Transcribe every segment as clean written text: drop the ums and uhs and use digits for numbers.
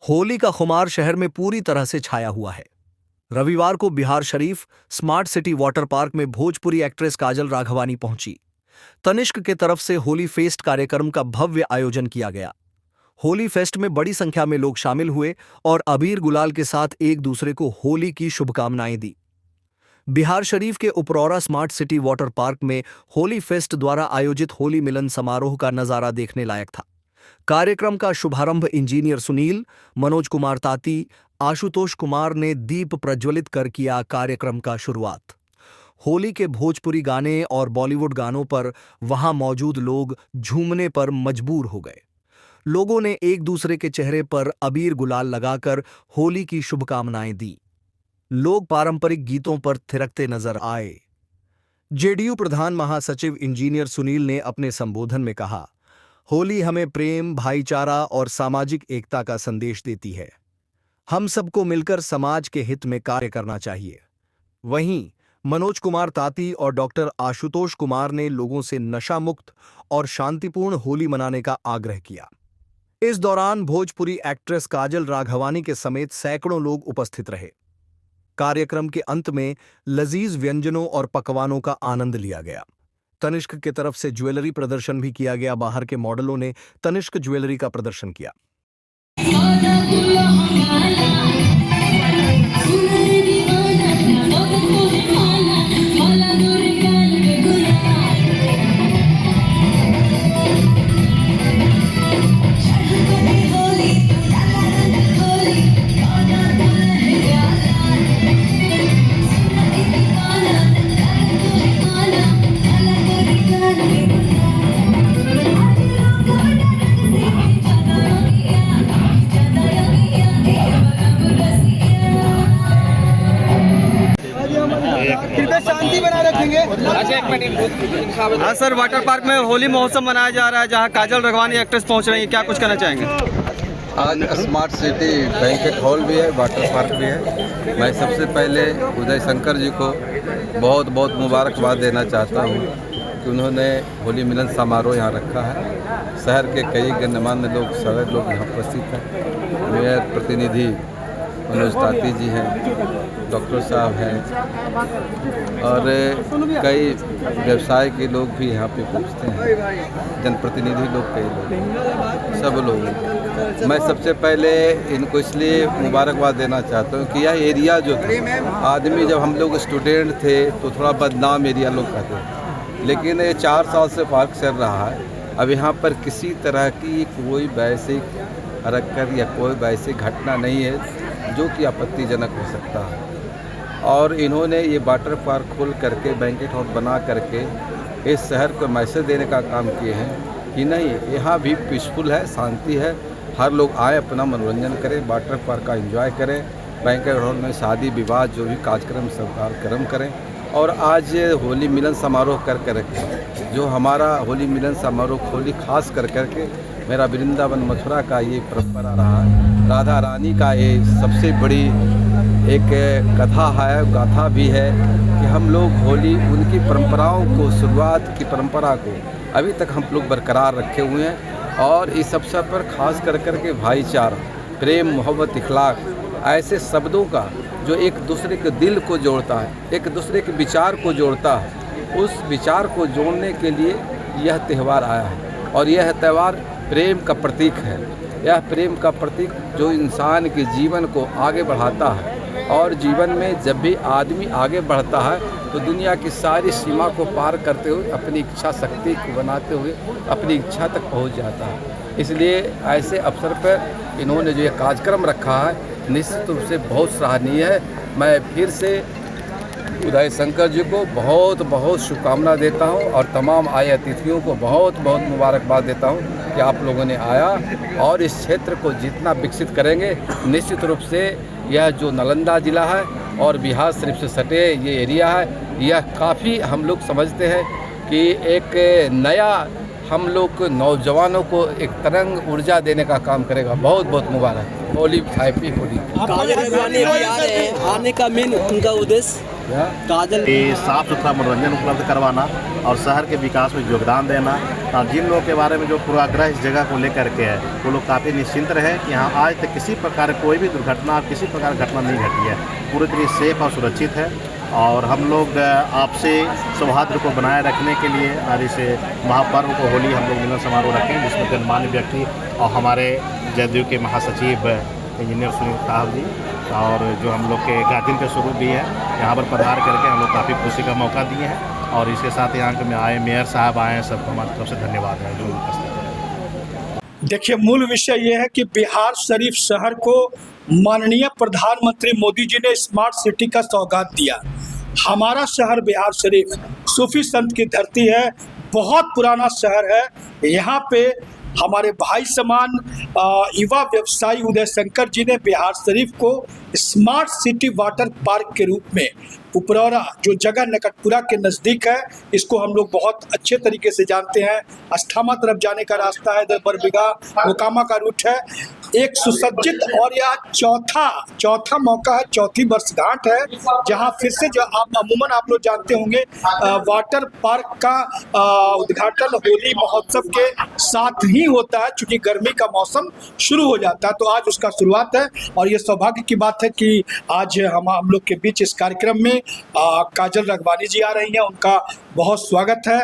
होली का खुमार शहर में पूरी तरह से छाया हुआ है। रविवार को Bihar Sharif smart city water park में भोजपुरी एक्ट्रेस काजल राघवानी पहुंची। तनिष्क के तरफ से होली फेस्ट कार्यक्रम का भव्य आयोजन किया गया। होली फेस्ट में बड़ी संख्या में लोग शामिल हुए और अबीर गुलाल के साथ एक दूसरे को होली की शुभकामनाएं दी। बिहार शरीफ के उपरौरा स्मार्ट सिटी वाटर पार्क में होली फेस्ट द्वारा आयोजित होली मिलन समारोह का नजारा देखने लायक था। कार्यक्रम का शुभारंभ इंजीनियर सुनील, मनोज कुमार ताती, आशुतोष कुमार ने दीप प्रज्वलित कर किया। कार्यक्रम का शुरुआत होली के भोजपुरी गाने और बॉलीवुड गानों पर वहां मौजूद लोग झूमने पर मजबूर हो गए। लोगों ने एक दूसरे के चेहरे पर अबीर गुलाल लगाकर होली की शुभकामनाएं दी। लोग पारंपरिक गीतों पर थिरकते नजर आए। जेडीयू प्रधान महासचिव इंजीनियर सुनील ने अपने संबोधन में कहा, होली हमें प्रेम, भाईचारा और सामाजिक एकता का संदेश देती है। हम सबको मिलकर समाज के हित में कार्य करना चाहिए। वहीं मनोज कुमार ताती और डॉक्टर आशुतोष कुमार ने लोगों से नशा मुक्त और शांतिपूर्ण होली मनाने का आग्रह किया। इस दौरान भोजपुरी एक्ट्रेस काजल राघवानी के समेत सैकड़ों लोग उपस्थित रहे। कार्यक्रम के अंत में लजीज व्यंजनों और पकवानों का आनंद लिया गया। तनिष्क के तरफ से ज्वेलरी प्रदर्शन भी किया गया। बाहर के मॉडलों ने तनिष्क ज्वेलरी का प्रदर्शन किया। शांति बनाए रखेंगे। हाँ सर, वाटर पार्क में होली महोत्सव मनाया जा रहा है, जहाँ काजल राघवानी एक्ट्रेस पहुँच रही है, क्या कुछ कहना चाहेंगे? आज स्मार्ट सिटी बैंकेट हॉल भी है, वाटर पार्क भी है। मैं सबसे पहले उदय शंकर जी को बहुत बहुत मुबारकबाद देना चाहता हूँ कि उन्होंने होली मिलन समारोह यहाँ रखा है। शहर के कई गणमान्य लोग, सारे लोग यहाँ उपस्थित हैं। मेयर प्रतिनिधि मनोज ताती जी हैं, डॉक्टर साहब हैं और कई व्यवसाय के लोग भी यहाँ पे पहुँचते हैं, जनप्रतिनिधि लोग, कई लोग, सब लोग। मैं सबसे पहले इनको इसलिए मुबारकबाद देना चाहता हूँ कि यह एरिया जो था, आदमी जब हम लोग स्टूडेंट थे तो थोड़ा बदनाम एरिया लोग कहते थे, लेकिन ये 4 साल से पार्क चल रहा है। अब यहाँ पर किसी तरह की कोई वैसे हरकत या कोई वैसी घटना नहीं है जो कि आपत्तिजनक हो सकता है। और इन्होंने ये वाटर पार्क खोल करके, बैंकेट हॉल बना करके इस शहर को मैसेज देने का काम किए हैं कि नहीं, यहाँ भी पीसफुल है, शांति है, हर लोग आए, अपना मनोरंजन करें, वाटर पार्क का एंजॉय करें, बैंकेट हॉल में शादी विवाह जो भी कार्यक्रम सब कार्यक्रम करें। और आज होली मिलन समारोह कर करके जो हमारा होली मिलन समारोह होली खास कर करके मेरा वृंदावन मथुरा का ये परंपरा रहा है। राधा रानी का ये सबसे बड़ी एक कथा है, गाथा भी है कि हम लोग होली, उनकी परंपराओं को, शुरुआत की परंपरा को अभी तक हम लोग बरकरार रखे हुए हैं। और इस अवसर पर खास कर करके भाईचारा, प्रेम, मोहब्बत, इखलाक, ऐसे शब्दों का जो एक दूसरे के दिल को जोड़ता है, एक दूसरे के विचार को जोड़ता है, उस विचार को जोड़ने के लिए यह त्यौहार आया है। और यह त्यौहार प्रेम का प्रतीक है। यह प्रेम का प्रतीक जो इंसान के जीवन को आगे बढ़ाता है। और जीवन में जब भी आदमी आगे बढ़ता है तो दुनिया की सारी सीमा को पार करते हुए अपनी इच्छा शक्ति को बनाते हुए अपनी इच्छा तक पहुंच जाता है। इसलिए ऐसे अवसर पर इन्होंने जो ये कार्यक्रम रखा है, निश्चित रूप से बहुत सराहनीय है। मैं फिर से उदय शंकर जी को बहुत बहुत शुभकामना देता हूं और तमाम आए अतिथियों को बहुत बहुत मुबारकबाद देता हूं कि आप लोगों ने आया और इस क्षेत्र को जितना विकसित करेंगे, निश्चित रूप से यह जो नालंदा ज़िला है और बिहार शरीफ से सटे ये एरिया है, यह काफ़ी हम लोग समझते हैं कि एक नया हम लोग को नौजवानों को एक तरंग ऊर्जा देने का काम करेगा। बहुत बहुत मुबारक होली, हैप्पी होली। काजल रघवानी अभी आ रहे हैं, आने का मेन उनका उद्देश्य काजल साफ सुथरा मनोरंजन उपलब्ध करवाना और शहर के विकास में योगदान देना। और जिन लोगों के बारे में जो पूर्वाग्रह इस जगह को लेकर के है, वो लोग काफ़ी निश्चिंत रहे कि यहाँ आज तक किसी प्रकार कोई भी दुर्घटना, किसी प्रकार घटना नहीं घटी है। पूरी तरह सेफ और सुरक्षित है। और हम लोग आपसी सौहार्द को बनाए रखने के लिए और इस महापर्व को होली हम लोग मिलन समारोह रखें, जिसमें गणमान्य व्यक्ति और हमारे जदयू के महासचिव इंजीनियर सुनील साहब जी और जो हम लोग के गाजिन के स्वरूप भी है, यहाँ पर पधार करके हम लोग काफ़ी खुशी का मौका दिए हैं। और इसके साथ यहाँ के आए मेयर साहब आए हैं, सबको हमारी तरफ से धन्यवाद है जो उपस्थित है। देखिए, मूल विषय ये है कि बिहार शरीफ शहर को माननीय प्रधानमंत्री मोदी जी ने स्मार्ट सिटी का सौगात दिया। हमारा शहर बिहार शरीफ सूफी संत की धरती है, बहुत पुराना शहर है। यहाँ पे हमारे भाई समान युवा व्यवसायी उदय शंकर जी ने बिहार शरीफ को स्मार्ट सिटी वाटर पार्क के रूप में उपरौरा, जो जगह नकटपुरा के नज़दीक है, इसको हम लोग बहुत अच्छे तरीके से जानते हैं। अस्थामा तरफ जाने का रास्ता है, बरबीघा मोकामा का रूट है। एक सुसज्जित और यह चौथा मौका है, चौथी वर्षगांठ है, जहां फिर से जो अमूमन आप लोग जानते होंगे वाटर पार्क का उद्घाटन होली महोत्सव के साथ ही होता है, क्योंकि गर्मी का मौसम शुरू हो जाता है। तो आज उसका शुरुआत है और ये सौभाग्य की बात है कि आज हम लोग के बीच इस कार्यक्रम में काजल रघवानी जी आ रही हैं। उनका बहुत स्वागत है।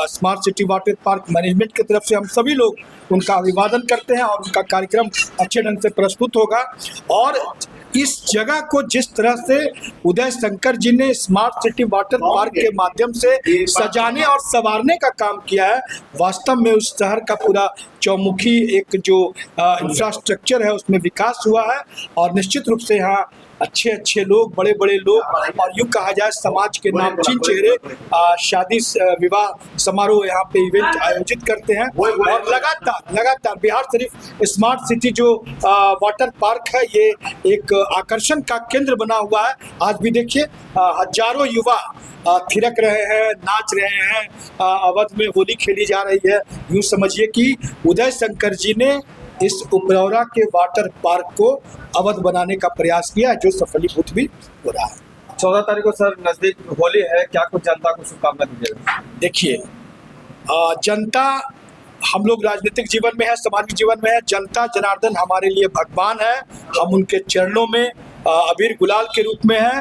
Smart city water park management की तरफ से हम सभी लोग उनका अभिवादन करते हैं और उनका कार्यक्रम अच्छे ढंग से प्रस्तुत होगा। और इस जगह को जिस तरह से उदय शंकर जी ने स्मार्ट सिटी वाटर पार्क के माध्यम से सजाने और संवारने का काम किया है, वास्तव में उस शहर का पूरा चौमुखी एक जो इंफ्रास्ट्रक्चर है उसमें विकास हुआ है। और निश्चित रूप से यहाँ अच्छे लोग, बड़े लोग और यूँ कहा जाए समाज के नामचीन चेहरे शादी विवाह समारोह यहाँ पे इवेंट आयोजित करते हैं। और लगातार बिहार शरीफ स्मार्ट सिटी जो वाटर पार्क है, ये एक आकर्षण का केंद्र बना हुआ है। आज भी देखिए हजारों युवा थिरक रहे हैं, नाच रहे हैं, अवध में होली खेली जा रही है। यूँ समझिए कि उदय शंकर जी ने इस उपरौरा के वाटर पार्क को अवध बनाने का प्रयास किया, जो सफलीभूत भी हो रहा है। 14 तारीख को सर नजदीक होली है, क्या कुछ जनता को शुभकामना दीजिएगा? देखिए, जनता, हम लोग राजनीतिक जीवन में है, सामाजिक जीवन में है। जनता जनार्दन हमारे लिए भगवान है। हम उनके चरणों में अबीर गुलाल के रूप में है।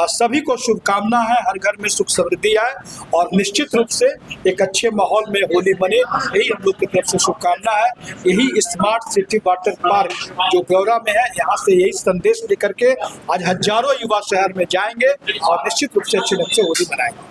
सभी को शुभकामना है, हर घर में सुख समृद्धि आए और निश्चित रूप से एक अच्छे माहौल में होली बने, यही हम लोग की तरफ से शुभकामना है। यही स्मार्ट सिटी वाटर पार्क जो गौरा में है, यहाँ से यही संदेश लेकर के आज हजारों युवा शहर में जाएंगे और निश्चित रूप से अच्छे ढंग से होली मनाएंगे।